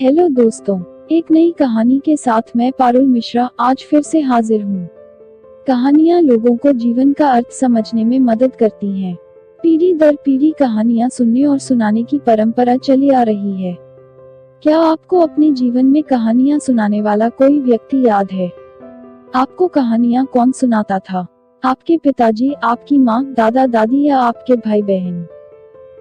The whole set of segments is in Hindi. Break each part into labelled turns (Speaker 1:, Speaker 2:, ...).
Speaker 1: हेलो दोस्तों, एक नई कहानी के साथ मैं पारुल मिश्रा आज फिर से हाजिर हूँ। कहानियाँ लोगों को जीवन का अर्थ समझने में मदद करती हैं। पीढ़ी दर पीढ़ी कहानियाँ सुनने और सुनाने की परंपरा चली आ रही है। क्या आपको अपने जीवन में कहानियाँ सुनाने वाला कोई व्यक्ति याद है? आपको कहानियाँ कौन सुनाता था? आपके पिताजी, आपकी माँ, दादा दादी या आपके भाई बहन?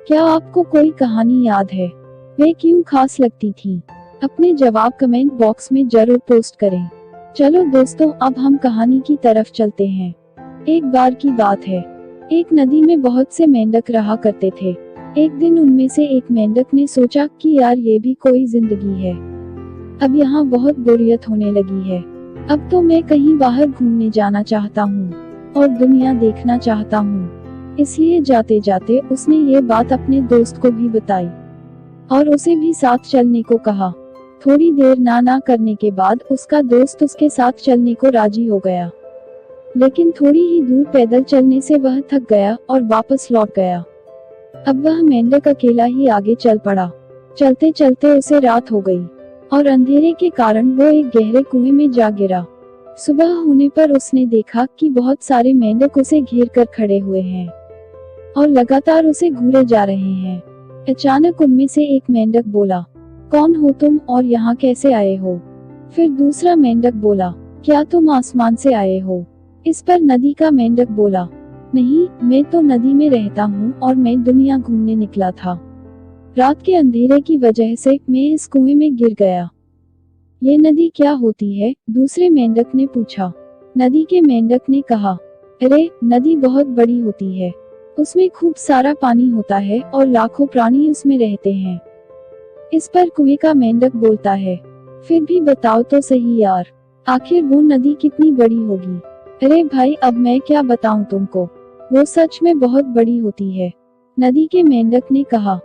Speaker 1: क्या आपको कोई कहानी याद है? वे क्यों खास लगती थी? अपने जवाब कमेंट बॉक्स में जरूर पोस्ट करें। चलो दोस्तों, अब हम कहानी की तरफ चलते हैं। एक बार की बात है, एक नदी में बहुत से मेंढक रहा करते थे। एक दिन उनमें से एक मेंढक ने सोचा कि यार ये भी कोई जिंदगी है। अब यहाँ बहुत बोरियत होने लगी है। अब तो मैं कहीं बाहर घूमने जाना चाहता हूँ और दुनिया देखना चाहता हूँ। इसलिए जाते जाते उसने ये बात अपने दोस्त को भी बताई और उसे भी साथ चलने को कहा। थोड़ी देर ना करने के बाद उसका दोस्त उसके साथ चलने को राजी हो गया, लेकिन थोड़ी ही दूर पैदल चलने से वह थक गया और वापस लौट गया। अब वह मेंढक अकेला ही आगे चल पड़ा। चलते चलते उसे रात हो गई और अंधेरे के कारण वो एक गहरे कुएं में जा गिरा। सुबह होने पर उसने देखा कि बहुत सारे मेंढक उसे घेर कर खड़े हुए हैं और लगातार उसे घूरे जा रहे हैं। अचानक उनमें से एक मेंढक बोला, कौन हो तुम और यहाँ कैसे आए हो? फिर दूसरा मेंढक बोला, क्या तुम आसमान से आए हो? इस पर नदी का मेंढक बोला, नहीं, मैं तो नदी में रहता हूँ और मैं दुनिया घूमने निकला था। रात के अंधेरे की वजह से मैं इस कुएं में गिर गया। ये नदी क्या होती है? दूसरे मेंढक ने पूछा। नदी के मेंढक ने कहा, अरे नदी बहुत बड़ी होती है, उसमें खूब सारा पानी होता है और लाखों प्राणी उसमें रहते हैं। इस पर कुएं का मेंढक बोलता है, फिर भी बताओ तो सही यार, आखिर वो नदी कितनी बड़ी होगी? अरे भाई, अब मैं क्या बताऊं तुमको, वो सच में बहुत बड़ी होती है। नदी के मेंढक ने कहा,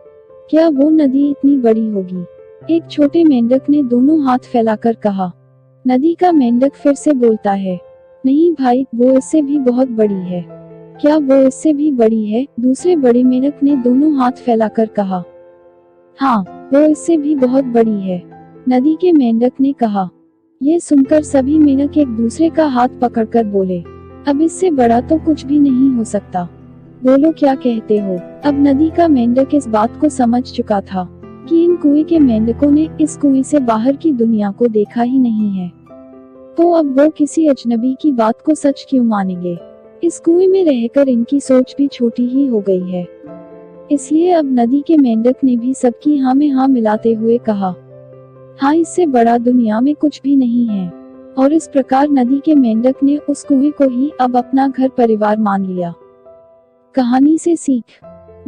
Speaker 1: क्या वो नदी इतनी बड़ी होगी? एक छोटे मेंढक ने दोनों हाथ फैलाकर कहा। नदी का मेंढक फिर से बोलता है, नहीं भाई, वो इससे भी बहुत बड़ी है। क्या वो इससे भी बड़ी है? दूसरे बड़े मेंढक ने दोनों हाथ फैलाकर कहा, हाँ, वो इससे भी बहुत बड़ी है। नदी के मेंढक ने कहा। ये सुनकर सभी मेंढक एक दूसरे का हाथ पकड़कर बोले, अब इससे बड़ा तो कुछ भी नहीं हो सकता। बोलो क्या कहते हो? अब नदी का मेंढक इस बात को समझ चुका था कि इन कुएं के मेंढकों ने इस कुएं से बाहर की दुनिया को देखा ही नहीं है, तो अब वो किसी अजनबी की बात को सच क्यों मानेंगे? इस कुएं में रहकर इनकी सोच भी छोटी ही हो गई है। इसलिए अब नदी के मेंढक ने भी सबकी हाँ में हाँ मिलाते हुए कहा, हाँ, इससे बड़ा दुनिया में कुछ भी नहीं है। और इस प्रकार नदी के मेंढक ने उस कुएं को ही अब अपना घर परिवार मान लिया। कहानी से सीख,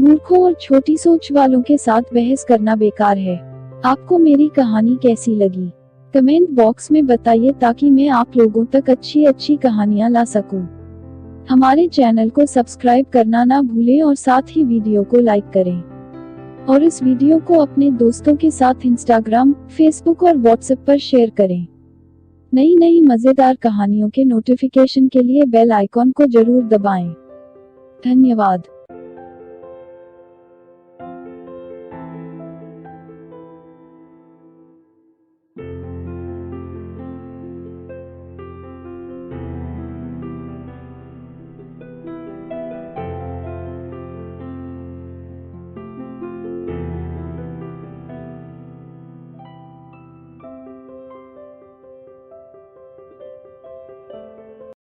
Speaker 1: मूर्खों और छोटी सोच वालों के साथ बहस करना बेकार है। आपको मेरी कहानी कैसी लगी? कमेंट बॉक्स में बताइए ताकि मैं आप लोगों तक अच्छी अच्छी कहानियां ला सकूं। हमारे चैनल को सब्सक्राइब करना ना भूलें और साथ ही वीडियो को लाइक करें और इस वीडियो को अपने दोस्तों के साथ इंस्टाग्राम, फेसबुक और व्हाट्सएप पर शेयर करें। नई नई मजेदार कहानियों के नोटिफिकेशन के लिए बेल आइकॉन को जरूर दबाएं। धन्यवाद।